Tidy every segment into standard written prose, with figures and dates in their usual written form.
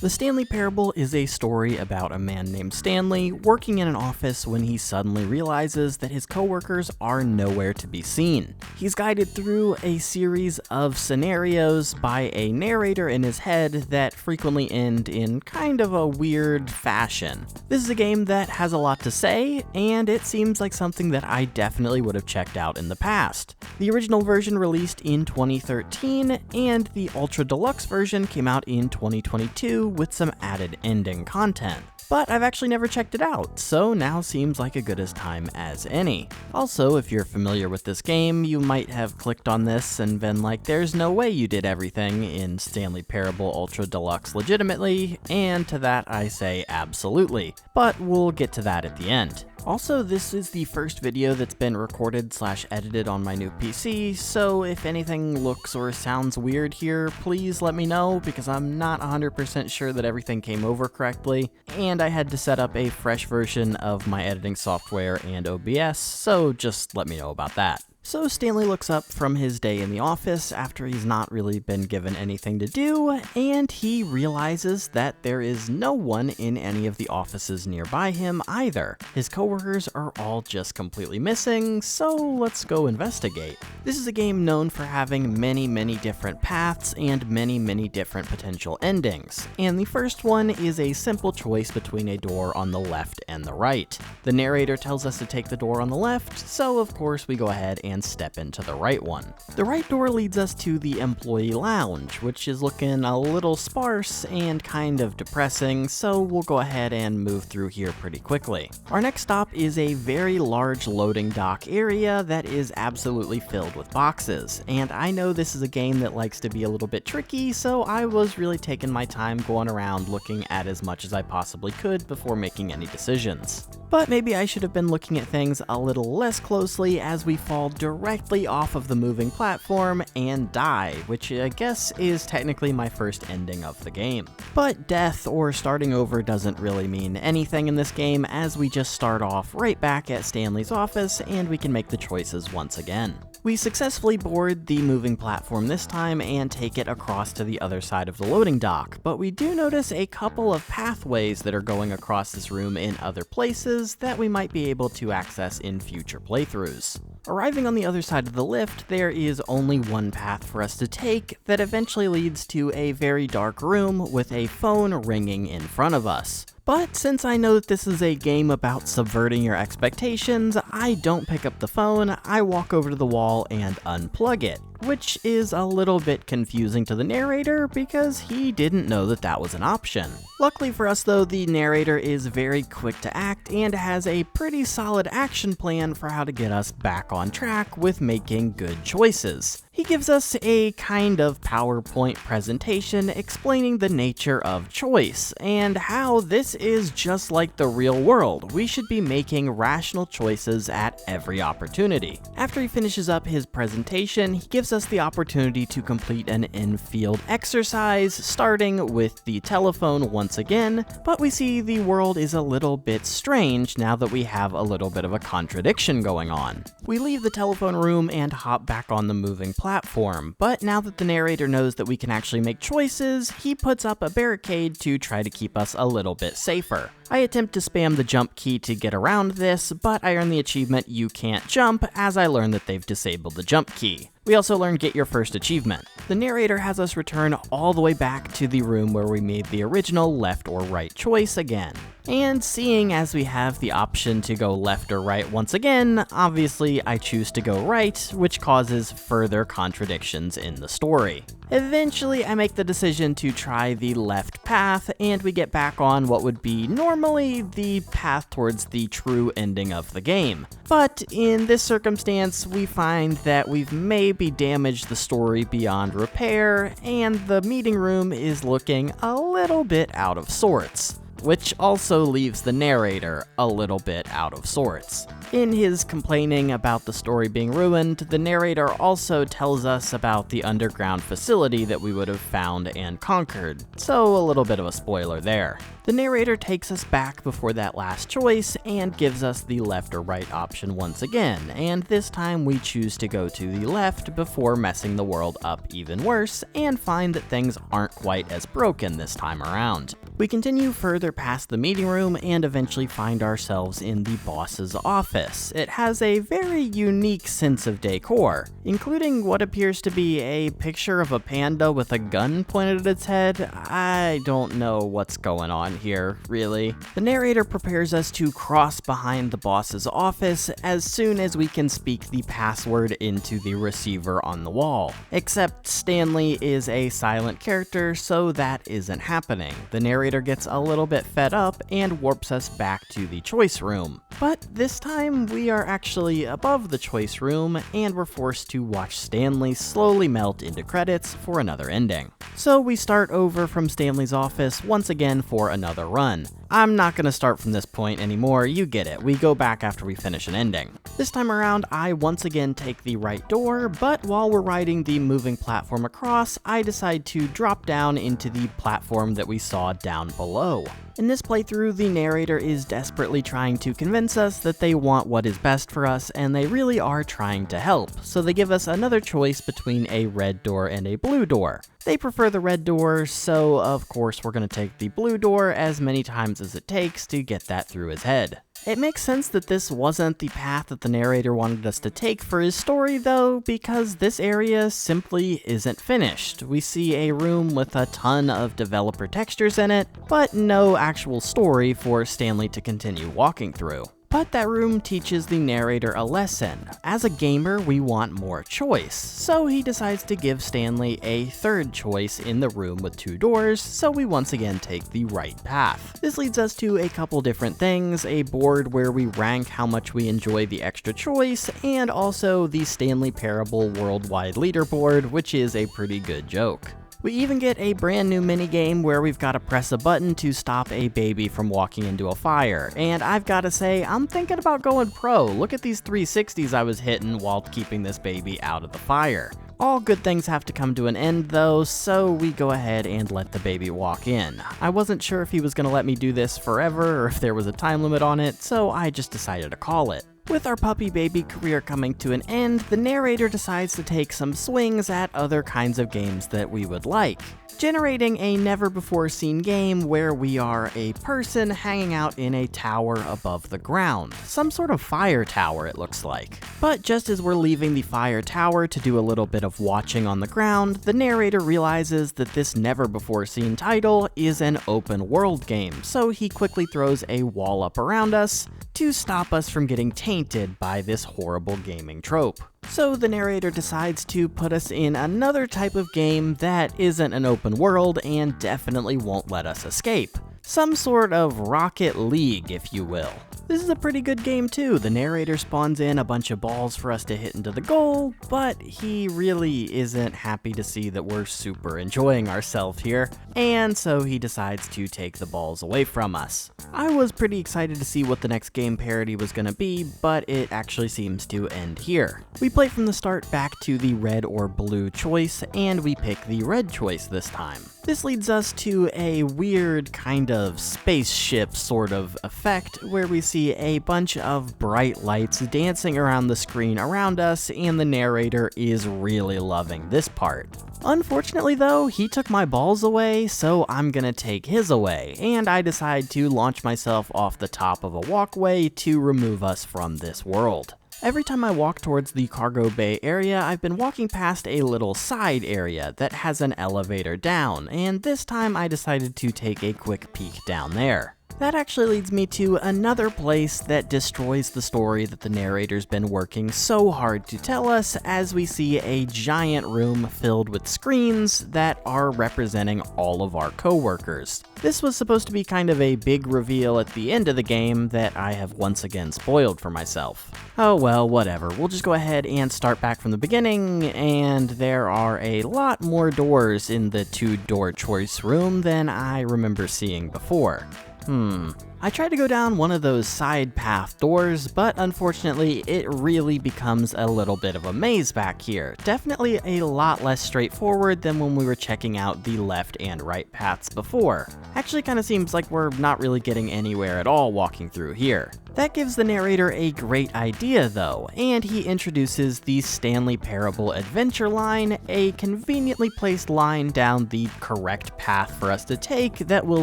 The Stanley Parable is a story about a man named Stanley working in an office when he suddenly realizes that his coworkers are nowhere to be seen. He's guided through a series of scenarios by a narrator in his head that frequently end in kind of a weird fashion. This is a game that has a lot to say, and it seems like something that I definitely would have checked out in the past. The original version released in 2013, and the Ultra Deluxe version came out in 2022 with some added ending content. But I've actually never checked it out, so now seems like a good as time as any. Also, if you're familiar with this game, you might have clicked on this and been like, there's no way you did everything in Stanley Parable Ultra Deluxe legitimately, and to that I say absolutely, but we'll get to that at the end. Also, this is the first video that's been recorded/edited on my new PC, so if anything looks or sounds weird here, please let me know, because I'm not 100% sure that everything came over correctly, and I had to set up a fresh version of my editing software and OBS, so just let me know about that. So Stanley looks up from his day in the office after he's not really been given anything to do, and he realizes that there is no one in any of the offices nearby him either. His coworkers are all just completely missing, so let's go investigate. This is a game known for having many different paths and many different potential endings, and the first one is a simple choice between a door on the left and the right. The narrator tells us to take the door on the left, so of course we go ahead and step into the right one. The right door leads us to the employee lounge, which is looking a little sparse and kind of depressing, so we'll go ahead and move through here pretty quickly. Our next stop is a very large loading dock area that is absolutely filled with boxes, and I know this is a game that likes to be a little bit tricky, so I was really taking my time going around looking at as much as I possibly could before making any decisions. But maybe I should have been looking at things a little less closely as we fall directly off of the moving platform and die, which I guess is technically my first ending of the game. But death or starting over doesn't really mean anything in this game, as we just start off right back at Stanley's office and we can make the choices once again. We successfully board the moving platform this time and take it across to the other side of the loading dock, but we do notice a couple of pathways that are going across this room in other places that we might be able to access in future playthroughs. Arriving on the other side of the lift, there is only one path for us to take that eventually leads to a very dark room with a phone ringing in front of us. But since I know that this is a game about subverting your expectations, I don't pick up the phone, I walk over to the wall and unplug it, which is a little bit confusing to the narrator because he didn't know that that was an option. Luckily for us though, the narrator is very quick to act and has a pretty solid action plan for how to get us back on track with making good choices. He gives us a kind of PowerPoint presentation explaining the nature of choice and how this is just like the real world. We should be making rational choices at every opportunity. After he finishes up his presentation, he gives us the opportunity to complete an in-field exercise, starting with the telephone once again, but we see the world is a little bit strange now that we have a little bit of a contradiction going on. We leave the telephone room and hop back on the moving platform, but now that the narrator knows that we can actually make choices, he puts up a barricade to try to keep us a little bit safer. I attempt to spam the jump key to get around this, but I earn the achievement You Can't Jump as I learn that they've disabled the jump key. We also learn Get Your First Achievement. The narrator has us return all the way back to the room where we made the original left or right choice again. And seeing as we have the option to go left or right once again, obviously I choose to go right, which causes further contradictions in the story. Eventually, I make the decision to try the left path, and we get back on what would be normally the path towards the true ending of the game. But in this circumstance, we find that we've maybe damaged the story beyond repair, and the meeting room is looking a little bit out of sorts. which also leaves the narrator a little bit out of sorts. In his complaining about the story being ruined, the narrator also tells us about the underground facility that we would have found and conquered, so a little bit of a spoiler there. The narrator takes us back before that last choice and gives us the left or right option once again, and this time we choose to go to the left before messing the world up even worse and find that things aren't quite as broken this time around. We continue further past the meeting room and eventually find ourselves in the boss's office. It has a very unique sense of decor, including what appears to be a picture of a panda with a gun pointed at its head. I don't know what's going on here, really. The narrator prepares us to cross behind the boss's office as soon as we can speak the password into the receiver on the wall. Except Stanley is a silent character, so that isn't happening. The narrator gets a little bit fed up and warps us back to the choice room. But this time we are actually above the choice room and we're forced to watch Stanley slowly melt into credits for another ending. So we start over from Stanley's office once again for another run. I'm not going to start from this point anymore, you get it, we go back after we finish an ending. This time around, I once again take the right door, but while we're riding the moving platform across, I decide to drop down into the platform that we saw down below. In this playthrough, the narrator is desperately trying to convince us that they want what is best for us, and they really are trying to help, so they give us another choice between a red door and a blue door. They prefer the red door, so of course we're going to take the blue door as many times as it takes to get that through his head. It makes sense that this wasn't the path that the narrator wanted us to take for his story though, because this area simply isn't finished. We see a room with a ton of developer textures in it, but no actual story for Stanley to continue walking through. But that room teaches the narrator a lesson. As a gamer, we want more choice, so he decides to give Stanley a third choice in the room with two doors, so we once again take the right path. This leads us to a couple different things, a board where we rank how much we enjoy the extra choice, and also the Stanley Parable Worldwide Leaderboard, which is a pretty good joke. We even get a brand new minigame where we've got to press a button to stop a baby from walking into a fire, and I've got to say, I'm thinking about going pro. Look at these 360s I was hitting while keeping this baby out of the fire. All good things have to come to an end though, so we go ahead and let the baby walk in. I wasn't sure if he was going to let me do this forever or if there was a time limit on it, so I just decided to call it. With our puppy baby career coming to an end, the narrator decides to take some swings at other kinds of games that we would like, generating a never-before-seen game where we are a person hanging out in a tower above the ground. Some sort of fire tower, it looks like. But just as we're leaving the fire tower to do a little bit of watching on the ground, the narrator realizes that this never-before-seen title is an open-world game, so he quickly throws a wall up around us to stop us from getting tainted by this horrible gaming trope. So the narrator decides to put us in another type of game that isn't an open world and definitely won't let us escape. Some sort of Rocket League, if you will. This is a pretty good game too. The narrator spawns in a bunch of balls for us to hit into the goal, but he really isn't happy to see that we're super enjoying ourselves here, and so he decides to take the balls away from us. I was pretty excited to see what the next game Parody was going to be, but it actually seems to end here. We play from the start back to the red or blue choice, and we pick the red choice this time. This leads us to a weird kind of spaceship sort of effect where we see a bunch of bright lights dancing around the screen around us, and the narrator is really loving this part. Unfortunately though, he took my balls away, so I'm gonna take his away, and I decide to launch myself off the top of a walkway to remove us from this world. Every time I walk towards the cargo bay area, I've been walking past a little side area that has an elevator down, and this time I decided to take a quick peek down there. That actually leads me to another place that destroys the story that the narrator's been working so hard to tell us, as we see a giant room filled with screens that are representing all of our coworkers. This was supposed to be kind of a big reveal at the end of the game that I have once again spoiled for myself. Oh well, whatever. We'll just go ahead and start back from the beginning, and there are a lot more doors in the two-door choice room than I remember seeing before. I tried to go down one of those side path doors, but unfortunately it really becomes a little bit of a maze back here. Definitely a lot less straightforward than when we were checking out the left and right paths before. Actually kind of seems like we're not really getting anywhere at all walking through here. That gives the narrator a great idea though, and he introduces the Stanley Parable Adventure line, a conveniently placed line down the correct path for us to take that will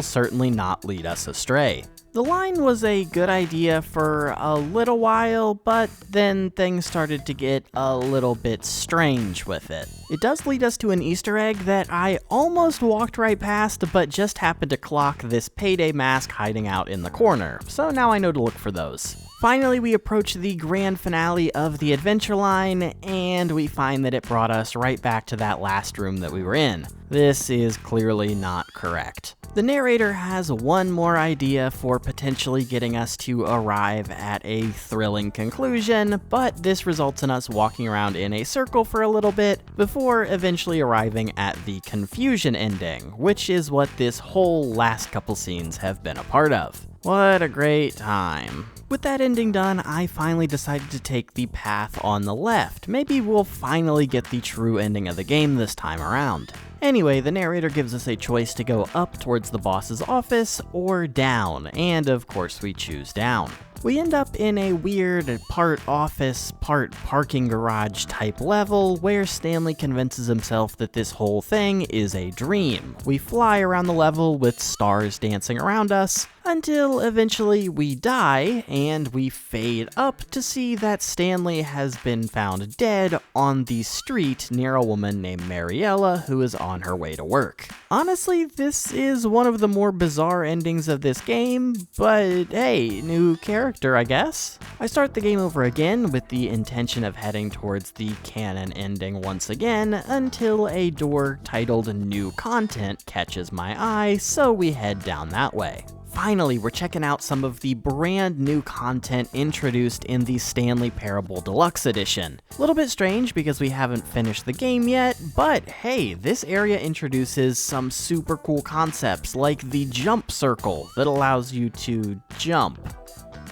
certainly not lead us astray. The line was a good idea for a little while, but then things started to get a little bit strange with it. It does lead us to an Easter egg that I almost walked right past, but just happened to clock this payday mask hiding out in the corner, so now I know to look for those. Finally, we approach the grand finale of the adventure line, and we find that it brought us right back to that last room that we were in. This is clearly not correct. The narrator has one more idea for potentially getting us to arrive at a thrilling conclusion, but this results in us walking around in a circle for a little bit before eventually arriving at the confusion ending, which is what this whole last couple scenes have been a part of. What a great time. With that ending done, I finally decided to take the path on the left. Maybe we'll finally get the true ending of the game this time around. Anyway, the narrator gives us a choice to go up towards the boss's office or down, and of course we choose down. We end up in a weird part office, part parking garage type level where Stanley convinces himself that this whole thing is a dream. We fly around the level with stars dancing around us until eventually we die and we fade up to see that Stanley has been found dead on the street near a woman named Mariella who is on her way to work. Honestly, this is one of the more bizarre endings of this game, but hey, new character, I guess. I start the game over again with the intention of heading towards the canon ending once again until a door titled New Content catches my eye, so we head down that way. Finally, we're checking out some of the brand new content introduced in the Stanley Parable Deluxe Edition. A little bit strange because we haven't finished the game yet, but hey, this area introduces some super cool concepts like the jump circle that allows you to jump.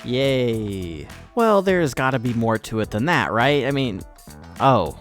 Yay. Well, there's gotta be more to it than that, right? I mean, oh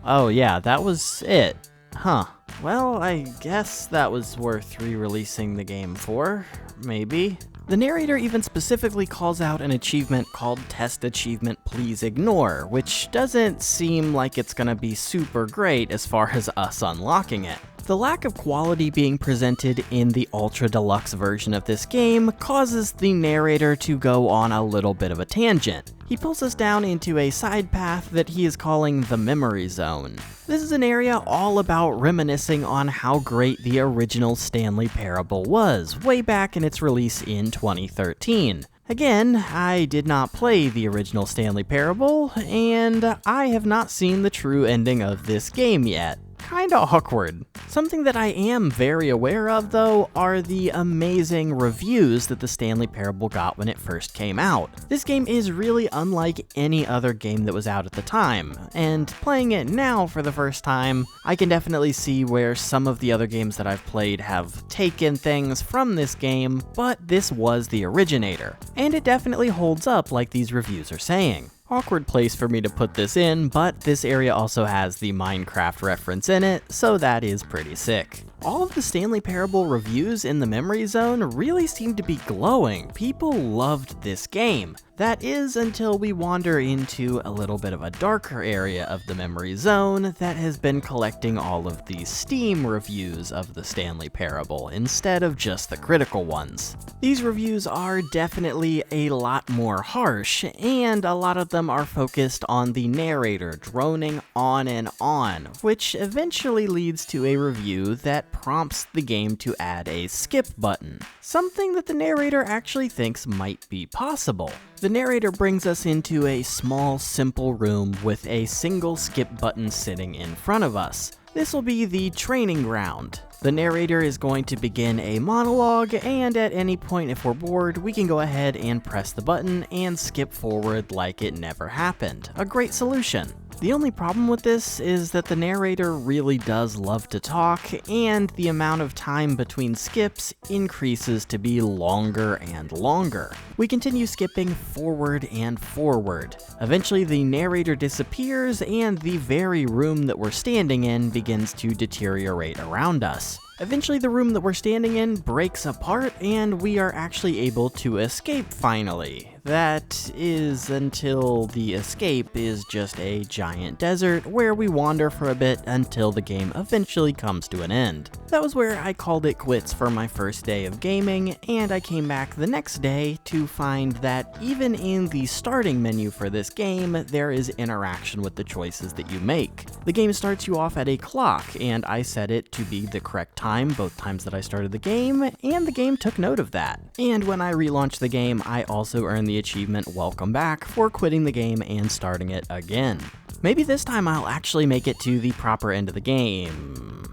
yeah, that was it. Huh. Well, I guess that was worth re-releasing the game for. Maybe. The narrator even specifically calls out an achievement called Test Achievement Please Ignore, which doesn't seem like it's gonna be super great as far as us unlocking it. The lack of quality being presented in the Ultra Deluxe version of this game causes the narrator to go on a little bit of a tangent. He pulls us down into a side path that he is calling the Memory Zone. This is an area all about reminiscing on how great the original Stanley Parable was, way back in its release in 2013. Again, I did not play the original Stanley Parable, and I have not seen the true ending of this game yet. Kinda awkward. Something that I am very aware of, though, are the amazing reviews that the Stanley Parable got when it first came out. This game is really unlike any other game that was out at the time, and playing it now for the first time, I can definitely see where some of the other games that I've played have taken things from this game, but this was the originator, and it definitely holds up like these reviews are saying. Awkward place for me to put this in, but this area also has the Minecraft reference in it, so that is pretty sick. All of the Stanley Parable reviews in the Memory Zone really seem to be glowing. People loved this game. That is until we wander into a little bit of a darker area of the Memory Zone that has been collecting all of the Steam reviews of the Stanley Parable instead of just the critical ones. These reviews are definitely a lot more harsh, and a lot of them are focused on the narrator droning on, which eventually leads to a review that prompts the game to add a skip button, something that the narrator actually thinks might be possible. The narrator brings us into a small, simple room with a single skip button sitting in front of us. This will be the training ground. The narrator is going to begin a monologue, and at any point if we're bored, we can go ahead and press the button and skip forward like it never happened. A great solution. The only problem with this is that the narrator really does love to talk, and the amount of time between skips increases to be longer and longer. We continue skipping forward and forward. Eventually the narrator disappears and the very room that we're standing in begins to deteriorate around us. Eventually the room that we're standing in breaks apart and we are actually able to escape finally. That is until the escape is just a giant desert where we wander for a bit until the game eventually comes to an end. That was where I called it quits for my first day of gaming, and I came back the next day to find that even in the starting menu for this game, there is interaction with the choices that you make. The game starts you off at a clock, and I set it to be the correct time both times that I started the game, and the game took note of that. And when I relaunched the game, I also earned the achievement Welcome Back for quitting the game and starting it again. Maybe this time I'll actually make it to the proper end of the game.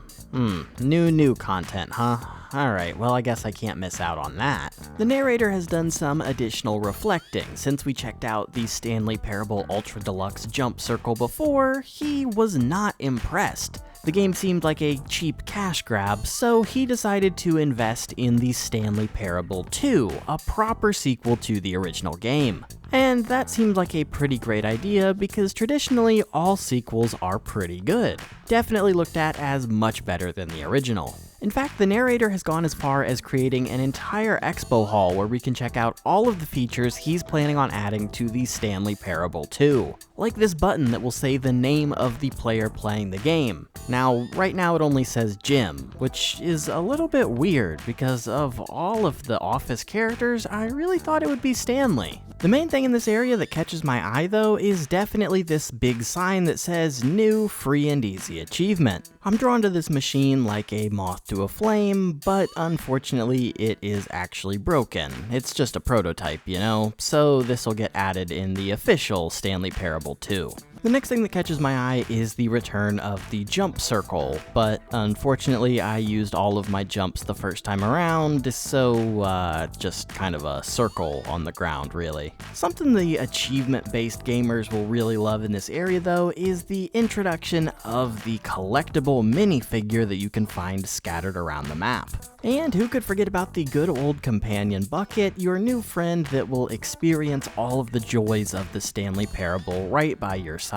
New content, huh? Alright, well I guess I can't miss out on that. The narrator has done some additional reflecting. Since we checked out the Stanley Parable Ultra Deluxe Jump Circle before, he was not impressed. The game seemed like a cheap cash grab, so he decided to invest in the Stanley Parable 2, a proper sequel to the original game. And that seemed like a pretty great idea because traditionally all sequels are pretty good. Definitely looked at as much better than the original. In fact, the narrator has gone as far as creating an entire expo hall where we can check out all of the features he's planning on adding to the Stanley Parable 2. Like this button that will say the name of the player playing the game. Now, right now it only says Jim, which is a little bit weird because of all of the Office characters, I really thought it would be Stanley. The main thing in this area that catches my eye though is definitely this big sign that says New Free and Easy Achievement. I'm drawn to this machine like a moth to a flame, but unfortunately it is actually broken. It's just a prototype, you know, so this will get added in the official Stanley Parable 2. The next thing that catches my eye is the return of the jump circle, but unfortunately I used all of my jumps the first time around, so just kind of a circle on the ground really. Something the achievement-based gamers will really love in this area though is the introduction of the collectible minifigure that you can find scattered around the map. And who could forget about the good old companion bucket, your new friend that will experience all of the joys of the Stanley Parable right by your side.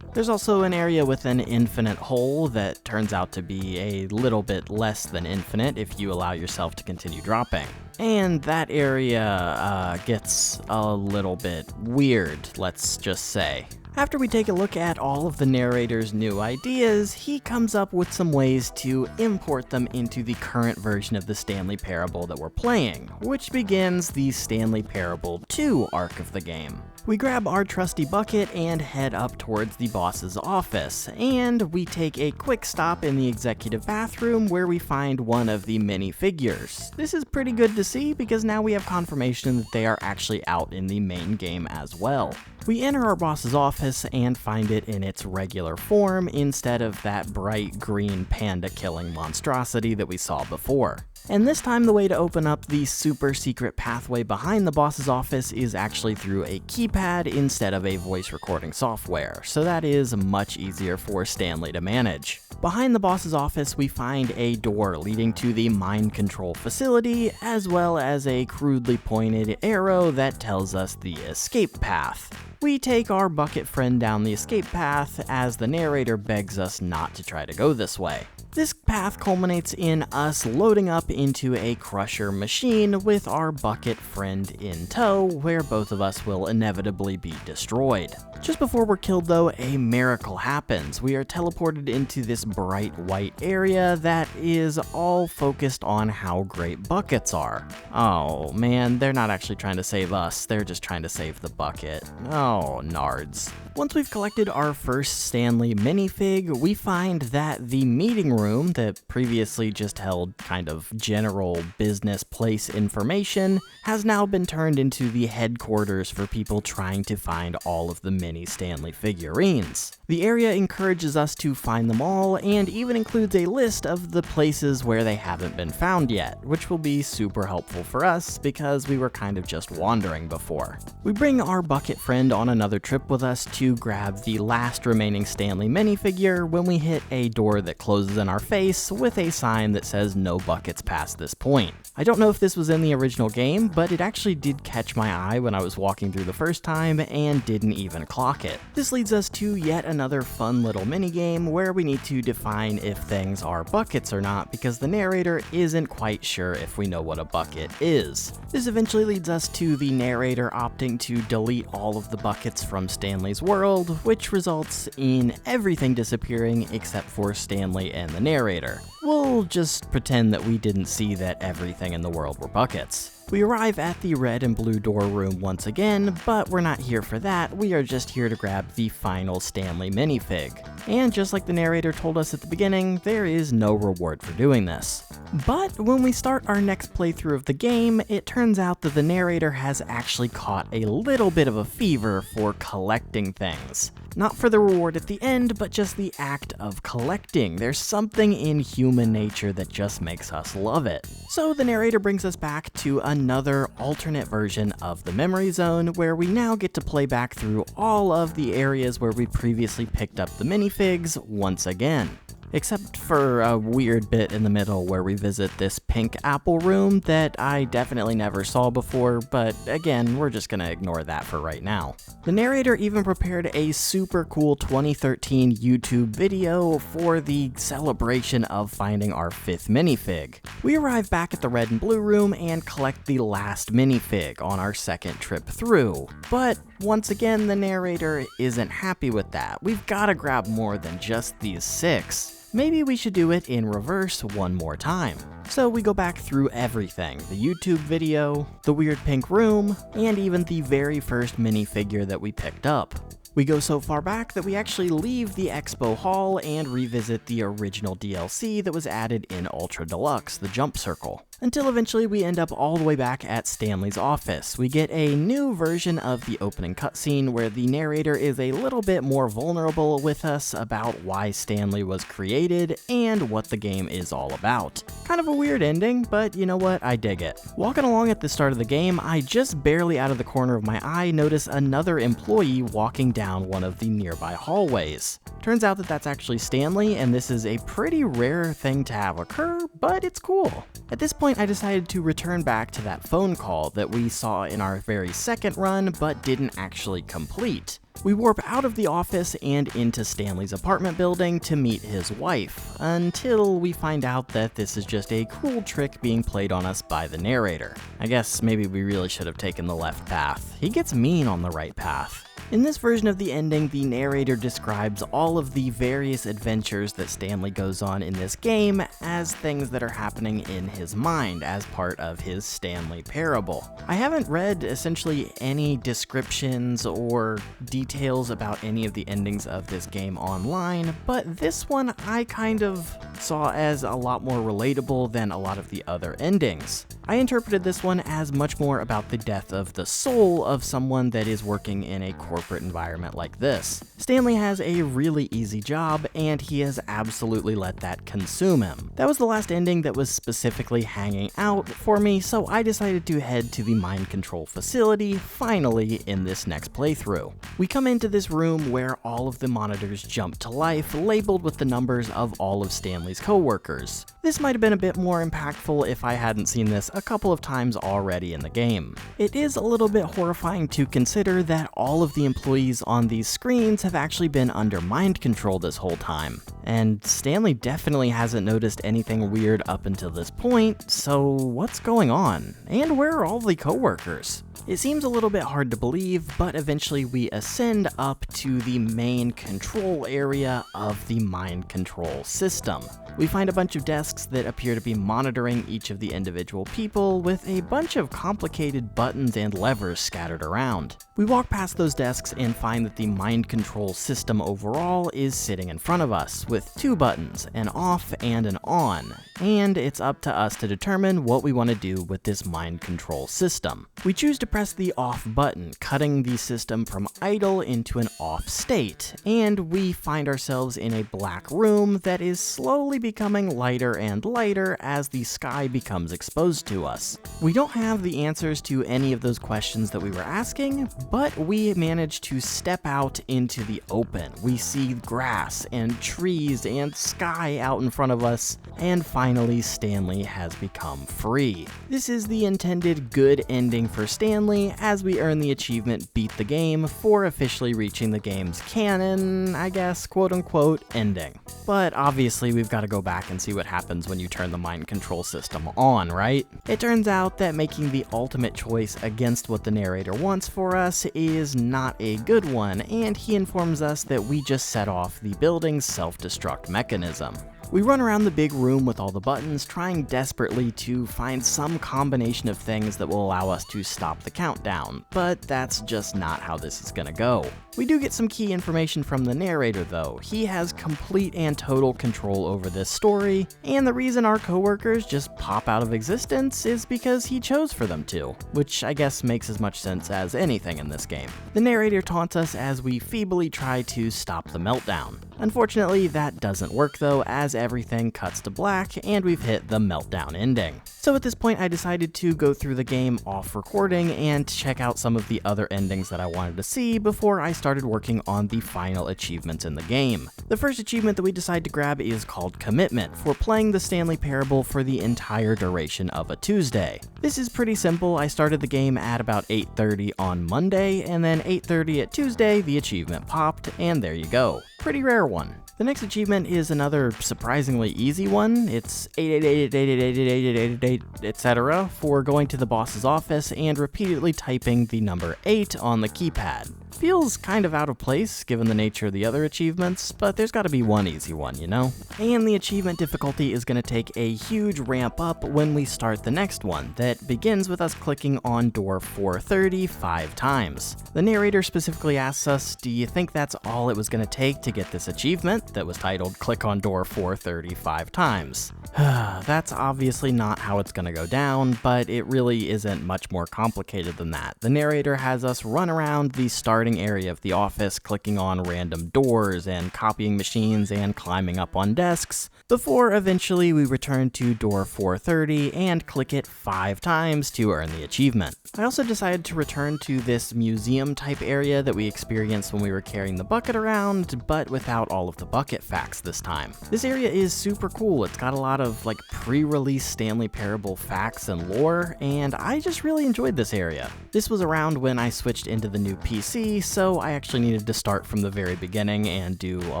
There's also an area with an infinite hole that turns out to be a little bit less than infinite if you allow yourself to continue dropping. And that area gets a little bit weird, let's just say. After we take a look at all of the narrator's new ideas, he comes up with some ways to import them into the current version of the Stanley Parable that we're playing, which begins the Stanley Parable 2 arc of the game. We grab our trusty bucket and head up towards the boss's office, and we take a quick stop in the executive bathroom where we find one of the minifigures. This is pretty good to see because now we have confirmation that they are actually out in the main game as well. We enter our boss's office and find it in its regular form instead of that bright green panda killing monstrosity that we saw before. And this time the way to open up the super secret pathway behind the boss's office is actually through a keypad instead of a voice recording software, so that is much easier for Stanley to manage. Behind the boss's office we find a door leading to the mind control facility, as well as a crudely pointed arrow that tells us the escape path. We take our bucket friend down the escape path as the narrator begs us not to try to go this way. This path culminates in us loading up into a crusher machine with our bucket friend in tow, where both of us will inevitably be destroyed. Just before we're killed though, a miracle happens. We are teleported into this bright white area that is all focused on how great buckets are. Oh man, they're not actually trying to save us, they're just trying to save the bucket. Oh, nards. Once we've collected our first Stanley minifig, we find that the meeting room room that previously just held kind of general business place information has now been turned into the headquarters for people trying to find all of the mini Stanley figurines. The area encourages us to find them all and even includes a list of the places where they haven't been found yet, which will be super helpful for us because we were kind of just wandering before. We bring our bucket friend on another trip with us to grab the last remaining Stanley minifigure when we hit a door that closes in our face with a sign that says no buckets past this point. I don't know if this was in the original game, but it actually did catch my eye when I was walking through the first time and didn't even clock it. This leads us to yet another fun little minigame where we need to define if things are buckets or not because the narrator isn't quite sure if we know what a bucket is. This eventually leads us to the narrator opting to delete all of the buckets from Stanley's world, which results in everything disappearing except for Stanley and the narrator. We'll just pretend that we didn't see that everything in the world were buckets. We arrive at the red and blue door room once again, but we're not here for that, we are just here to grab the final Stanley minifig. And just like the narrator told us at the beginning, there is no reward for doing this. But when we start our next playthrough of the game, it turns out that the narrator has actually caught a little bit of a fever for collecting things. Not for the reward at the end, but just the act of collecting. There's something in human nature that just makes us love it. So the narrator brings us back to another alternate version of the memory zone, where we now get to play back through all of the areas where we previously picked up the minifigs once again. Except for a weird bit in the middle where we visit this pink apple room that I definitely never saw before, but again, we're just gonna ignore that for right now. The narrator even prepared a super cool 2013 YouTube video for the celebration of finding our 5th minifig. We arrive back at the red and blue room and collect the last minifig on our second trip through, but once again, the narrator isn't happy with that. We've gotta grab more than just these 6. Maybe we should do it in reverse one more time. So we go back through everything, the YouTube video, the weird pink room, and even the very first minifigure that we picked up. We go so far back that we actually leave the expo hall and revisit the original DLC that was added in Ultra Deluxe, the jump circle. Until eventually we end up all the way back at Stanley's office. We get a new version of the opening cutscene where the narrator is a little bit more vulnerable with us about why Stanley was created and what the game is all about. Kind of a weird ending, but you know what, I dig it. Walking along at the start of the game, I just barely out of the corner of my eye notice another employee walking down one of the nearby hallways. Turns out that that's actually Stanley, and this is a pretty rare thing to have occur, but it's cool. At this point, I decided to return back to that phone call that we saw in our very second run, but didn't actually complete. We warp out of the office and into Stanley's apartment building to meet his wife, until we find out that this is just a cruel trick being played on us by the narrator. I guess maybe we really should have taken the left path. He gets mean on the right path. In this version of the ending, the narrator describes all of the various adventures that Stanley goes on in this game as things that are happening in his mind as part of his Stanley parable. I haven't read essentially any descriptions or details about any of the endings of this game online, but this one I kind of saw as a lot more relatable than a lot of the other endings. I interpreted this one as much more about the death of the soul of someone that is working in a corporate environment like this. Stanley has a really easy job, and he has absolutely let that consume him. That was the last ending that was specifically hanging out for me, so I decided to head to the mind control facility, finally, in this next playthrough. We come into this room where all of the monitors jump to life, labeled with the numbers of all of Stanley's co-workers. This might have been a bit more impactful if I hadn't seen this a couple of times already in the game. It is a little bit horrifying to consider that all of the employees on these screens have actually been under mind control this whole time. And Stanley definitely hasn't noticed anything weird up until this point, so what's going on? And where are all the coworkers? It seems a little bit hard to believe, but eventually we ascend up to the main control area of the mind control system. We find a bunch of desks that appear to be monitoring each of the individual people with a bunch of complicated buttons and levers scattered around. We walk past those desks and find that the mind control system overall is sitting in front of us, with two buttons, an off and an on, and it's up to us to determine what we want to do with this mind control system. We choose to press the off button, cutting the system from idle into an off state, and we find ourselves in a black room that is slowly becoming lighter and lighter as the sky becomes exposed to us. We don't have the answers to any of those questions that we were asking, but we manage to step out into the open. We see grass and trees and sky out in front of us, and finally Stanley has become free. This is the intended good ending for Stanley, as we earn the achievement Beat the Game for officially reaching the game's canon, I guess, quote-unquote, ending. But obviously we've got to go back and see what happens when you turn the mind control system on, right? It turns out that making the ultimate choice against what the narrator wants for us is not a good one, and he informs us that we just set off the building's self-destruct mechanism. We run around the big room with all the buttons, trying desperately to find some combination of things that will allow us to stop the countdown, but that's just not how this is gonna go. We do get some key information from the narrator though. He has complete and total control over this story, and the reason our coworkers just pop out of existence is because he chose for them to, which I guess makes as much sense as anything in this game. The narrator taunts us as we feebly try to stop the meltdown. Unfortunately, that doesn't work though, as everything cuts to black and we've hit the meltdown ending. So at this point I decided to go through the game off recording and check out some of the other endings that I wanted to see before I started working on the final achievements in the game. The first achievement that we decided to grab is called Commitment, for playing the Stanley Parable for the entire duration of a Tuesday. This is pretty simple. I started the game at about 8:30 on Monday, and then 8:30 at Tuesday the achievement popped, and there you go. Pretty rare one. The next achievement is another surprisingly easy one. It's 888888888, etc. for going to the boss's office and repeatedly typing the number 8 on the keypad. Feels kind of out of place given the nature of the other achievements, but there's gotta be one easy one, you know? And the achievement difficulty is gonna take a huge ramp up when we start the next one, that begins with us clicking on door 430 5 times. The narrator specifically asks us, do you think that's all it was gonna take to get this achievement that was titled Click on Door 430 5 times? That's obviously not how it's gonna go down, but it really isn't much more complicated than that. The narrator has us run around the starting area of the office, clicking on random doors and copying machines and climbing up on desks, before eventually we return to door 430 and click it 5 times to earn the achievement. I also decided to return to this museum type area that we experienced when we were carrying the bucket around, but without all of the bucket facts this time. This area is super cool. It's got a lot of like pre-release Stanley Parable facts and lore, and I just really enjoyed this area. This was around when I switched into the new PC, so I actually needed to start from the very beginning and do a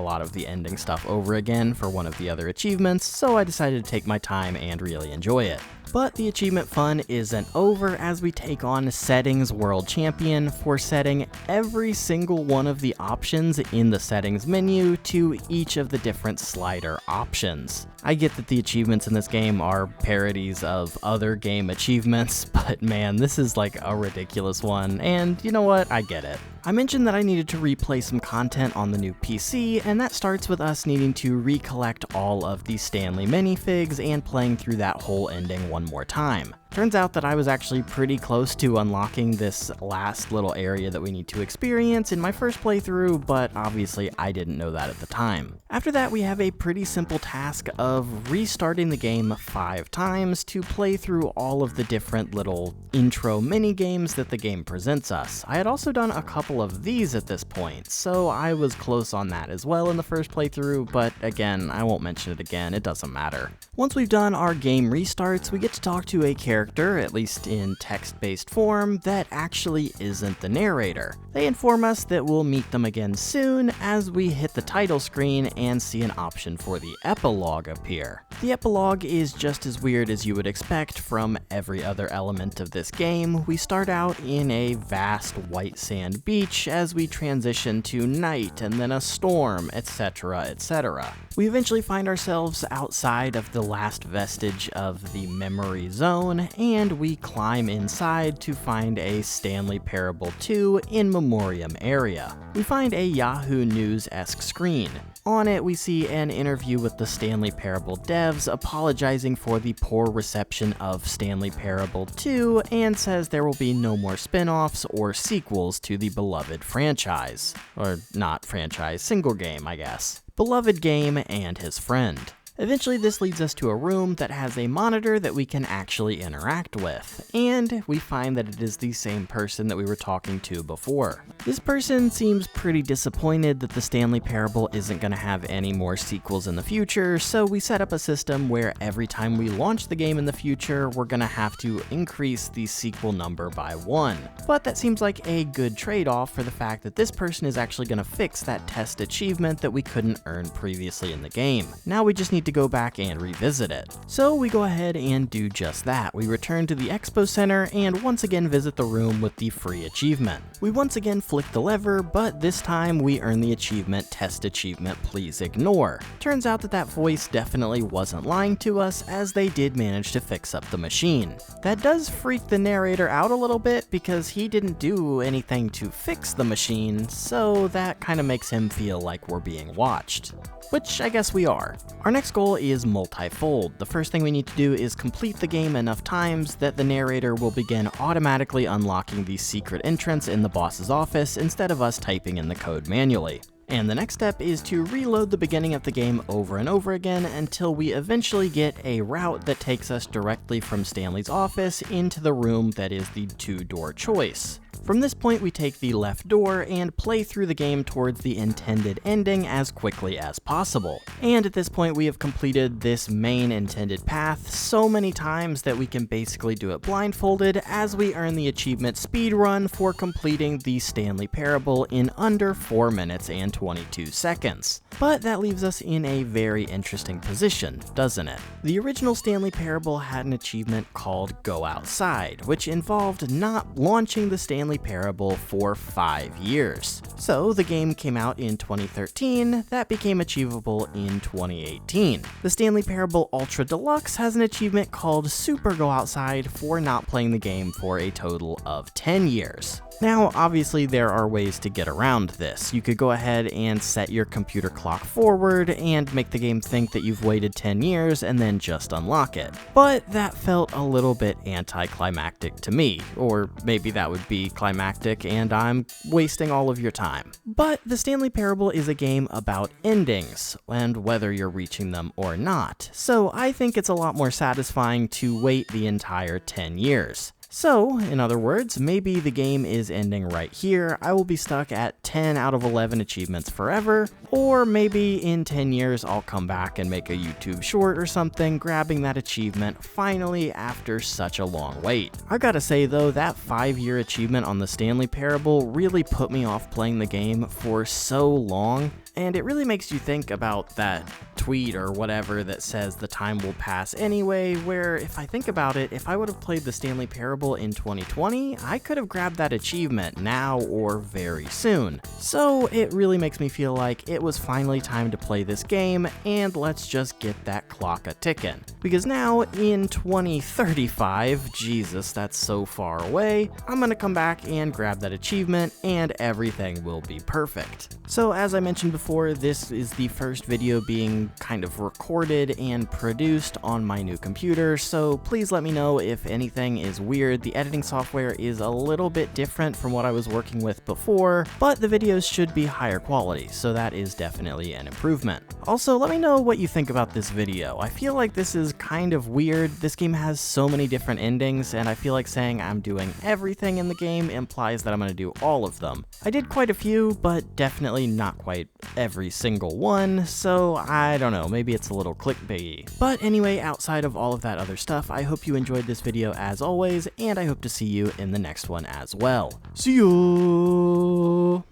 lot of the ending stuff over again for one of the other achievements, so I decided to take my time and really enjoy it. But the achievement fun isn't over, as we take on Settings World Champion for setting every single one of the options in the settings menu to each of the different slider options. I get that the achievements in this game are parodies of other game achievements, but man, this is like a ridiculous one, and you know what, I get it. I mentioned that I needed to replay some content on the new PC, and that starts with us needing to recollect all of the Stanley minifigs and playing through that whole ending one more time. Turns out that I was actually pretty close to unlocking this last little area that we need to experience in my first playthrough, but obviously I didn't know that at the time. After that, we have a pretty simple task of restarting the game 5 times to play through all of the different little intro mini games that the game presents us. I had also done a couple of these at this point, so I was close on that as well in the first playthrough, but again, I won't mention it again, it doesn't matter. Once we've done our game restarts, we get to talk to a character, at least in text-based form, that actually isn't the narrator. They inform us that we'll meet them again soon as we hit the title screen and see an option for the epilogue appear. The epilogue is just as weird as you would expect from every other element of this game. We start out in a vast white sand beach as we transition to night and then a storm, etc., etc. We eventually find ourselves outside of the last vestige of the memory zone, and we climb inside to find a Stanley Parable 2 in memoriam area. We find a Yahoo News-esque screen. On it, we see an interview with the Stanley Parable devs apologizing for the poor reception of Stanley Parable 2 and says there will be no more spin-offs or sequels to the beloved franchise. Or not franchise, single game, I guess. Beloved game and his friend. Eventually, this leads us to a room that has a monitor that we can actually interact with, and we find that it is the same person that we were talking to before. This person seems pretty disappointed that the Stanley Parable isn't going to have any more sequels in the future, so we set up a system where every time we launch the game in the future, we're going to have to increase the sequel number by 1. But that seems like a good trade-off for the fact that this person is actually going to fix that test achievement that we couldn't earn previously in the game. Now we just need to go back and revisit it. So we go ahead and do just that. We return to the expo center and once again visit the room with the free achievement. We once again flick the lever, but this time we earn the achievement, test achievement, please ignore. Turns out that that voice definitely wasn't lying to us, as they did manage to fix up the machine. That does freak the narrator out a little bit because he didn't do anything to fix the machine, so that kind of makes him feel like we're being watched. Which I guess we are. Our next goal is multifold. The first thing we need to do is complete the game enough times that the narrator will begin automatically unlocking the secret entrance in the boss's office instead of us typing in the code manually. And the next step is to reload the beginning of the game over and over again until we eventually get a route that takes us directly from Stanley's office into the room that is the 2-door choice. From this point, we take the left door and play through the game towards the intended ending as quickly as possible. And at this point, we have completed this main intended path so many times that we can basically do it blindfolded, as we earn the achievement speedrun for completing the Stanley Parable in under 4 minutes and 22 seconds. But that leaves us in a very interesting position, doesn't it? The original Stanley Parable had an achievement called Go Outside, which involved not launching the Stanley Parable for 5 years. So the game came out in 2013, that became achievable in 2018. The Stanley Parable Ultra Deluxe has an achievement called Super Go Outside for not playing the game for a total of 10 years. Now, obviously there are ways to get around this. You could go ahead and set your computer clock forward and make the game think that you've waited 10 years and then just unlock it. But that felt a little bit anticlimactic to me, or maybe that would be climactic and I'm wasting all of your time. But the Stanley Parable is a game about endings, and whether you're reaching them or not, so I think it's a lot more satisfying to wait the entire 10 years. So, in other words, maybe the game is ending right here, I will be stuck at 10 out of 11 achievements forever, or maybe in 10 years I'll come back and make a YouTube short or something, grabbing that achievement finally after such a long wait. I gotta say though, that 5-year achievement on the Stanley Parable really put me off playing the game for so long. And it really makes you think about that tweet or whatever that says the time will pass anyway, where if I think about it, if I would have played the Stanley Parable in 2020, I could have grabbed that achievement now or very soon. So it really makes me feel like it was finally time to play this game, and let's just get that clock a-ticking. Because now in 2035, Jesus, that's so far away, I'm gonna come back and grab that achievement and everything will be perfect. So as I mentioned before, this is the first video being kind of recorded and produced on my new computer, so please let me know if anything is weird. The editing software is a little bit different from what I was working with before, but the videos should be higher quality, so that is definitely an improvement. Also, let me know what you think about this video. I feel like this is kind of weird. This game has so many different endings, and I feel like saying I'm doing everything in the game implies that I'm going to do all of them. I did quite a few, but definitely not quite every single one, so I don't know, maybe it's a little clickbaity. But anyway, outside of all of that other stuff, I hope you enjoyed this video as always, and I hope to see you in the next one as well. See ya!